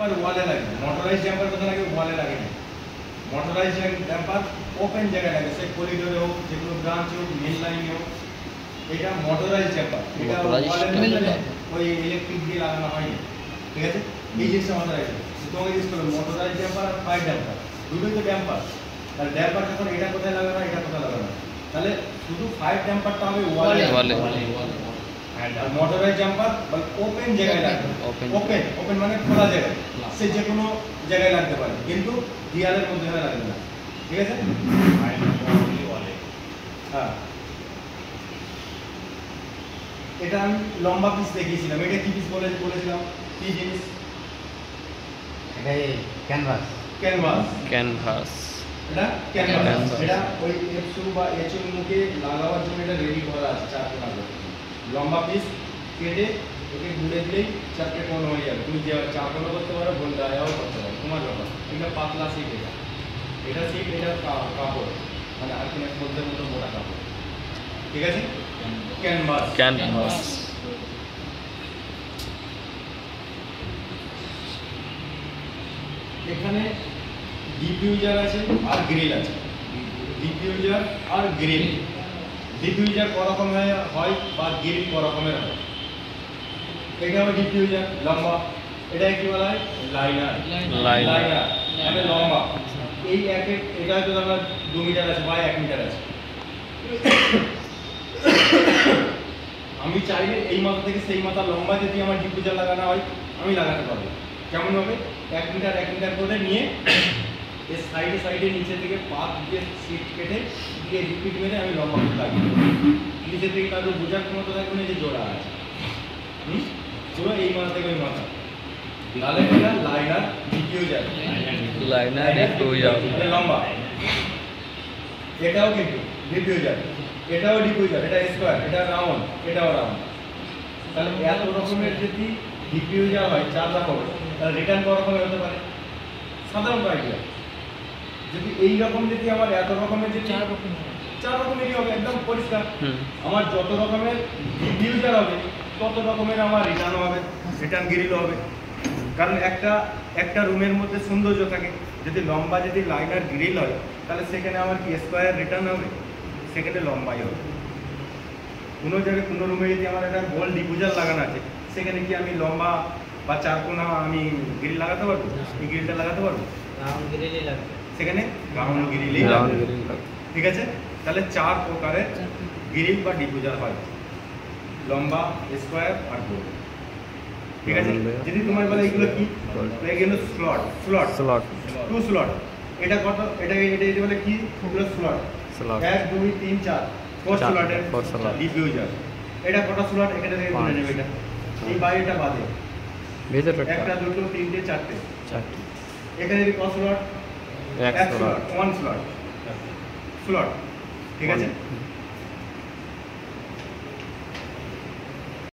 Damper ওয়ালে লাগে, motorise damper কোথায় লাগে? ওয়ালে লাগে না। মোটরাইজ ড্যাম্পার ওপেন জায়গায় লাগে, সে করিডোরে হোক, যে কোনো ব্রাঞ্চে হোক, মেন লাইনে হোক। এটা মোটরাইজ ড্যাম্পার, এটা ওয়ালে ওই ইলেকট্রিক দিয়ে লাগানো হয়নি, ঠিক আছে? এই জিনিসটা মাথায় রাখবে। তোমাকে জিজ্ঞেস করলো মোটরাইজ ড্যাম্পার আর ফায়ার ড্যাম্পার, দুটোই তো ড্যাম্পার। তাহলে ড্যাম্পার যখন এটা কোথায় লাগানো, এটা কোথায় লাগানো, তাহলে শুধু ফায়ার ড্যাম্পারটা হবে ওয়ালে, আর মোটরাইজ ড্যাম্পার মানে ওপেন জায়গায় লাগবে। ওপেন মানে খোলা জায়গায়, সে যে কোনো জায়গায় লাগতে পারে, কিন্তু দেয়ালের মধ্যে লাগবে না, ঠিক আছে? হ্যাঁ, এটা আমি লম্বা পিস দেখিয়েছিলাম। এটা কি পিস বলেছিলাম? কি জিনিস? এটা ক্যানভাস। এটা ক্যানভাস। এটা ওই এফসু বা এইচউ মুখে লাগাবার জন্য এটা রেডি করা আছে, চারটে লাগবে। লম্বা পিস কেটে ওকে ঘুরে দিলেই চারটে কোণ হয়ে যাবে। তুমি যে চারকোণও করতে পারো, গোল ডায়াও করতে পারো, তোমার ব্যাপার। এটা পাতলা সিট, এটা সিট, এটা কাপড়, মানে আর কিনা বলতে মতো মোটা কাপড়, ঠিক আছে? ক্যানভাস। এখানে ডিফিউজার আছে আর গ্রিল আছে। ডিফিউজার আর গ্রিল, ডিফিউজার ক রকমের হয় বা গ্রিল ক রকমের হয়। এটা হবে ডিফিউজার লম্বা, এটা কি বলা হয়? লাইনার। এটা লম্বা, এই এটা হয়তো আপনার 2 মিটার আছে বা 1 মিটার আছে। আমি চাইলে এই মাথা থেকে সেই মাথা লম্বা যদি আমার ডিফিউজার লাগানো হয়, আমি লাগাতে পারবো। কেমন হবে? 1 মিটার করে নিয়ে এর সাইডে নিচে থেকে পাত দিয়ে সিট কেটে দিয়ে রিপিট মেরে আমি লম্বা করে লাগিয়ে দেবো। নিচে থেকে কারো বোঝার ক্ষমতা থাকবে না যে জোড়া আছে। পুরো এই মাথা থেকে ওই মাথা। তাহলে এটা লাইনার ডিফিউজার। লম্বা। এটাও কিন্তু ডিফিউজার, এটাও ডিফিউজার, এটা স্কোয়ার, এটা রাউন্ড, এটাও রাউন্ড। তাহলে এত রকমের যদি ডিফিউজার হয় 4 রকমের, তাহলে রিটার্ন কত রকমের হতে পারে? সাধারণ আইডিয়া। যদি এই রকম যদি আমার এত রকমের যে 4 রকমেরই হবে, একদম পরিষ্কার। আমার যত রকমের ডিফিউজার হবে তত রকমের আমার রিটার্ন হবে, রিটার্ন গ্রিল হবে। কারণ একটা রুমের মধ্যে সৌন্দর্য থাকে। যদি লম্বা যদি লাইনার গ্রিল হয়, তাহলে সেখানে আমার কি স্কোয়ার রিটার্ন হবে, সেখানে লম্বাই হবে। কোনো জায়গায় কোনো রুমে যদি আমার একটা গোল ডিফিউজার লাগানো আছে, সেখানে কি আমি লম্বা বা 4 কোণা আমি গ্রিল লাগাতে পারবো? এই গ্রিলটা লাগাতে পারবো? সেখানে রাউন্ড গ্রিলই লাগবে, ঠিক আছে? তাহলে 4 প্রকারের গ্রিল বা ডিফিউজার হয়, লম্বা, স্কোয়ার আর গোল, ঠিক আছে? যদি তোমার বলে এগুলো কি, এগুলো স্লট 2 স্লট। এটা কত? এটা বলে কি? এগুলো স্লট 1 2 3 4 4 স্লটের ডিফিউজার। এটা কটা স্লট? এখানে থেকে বলে নেবে। এটা এই বাইরেটা বাদে একটা, দুটো, তিনটে, চারটে। এখানে কত স্লট? 1 স্লট, 1 স্লট, ঠিক আছে?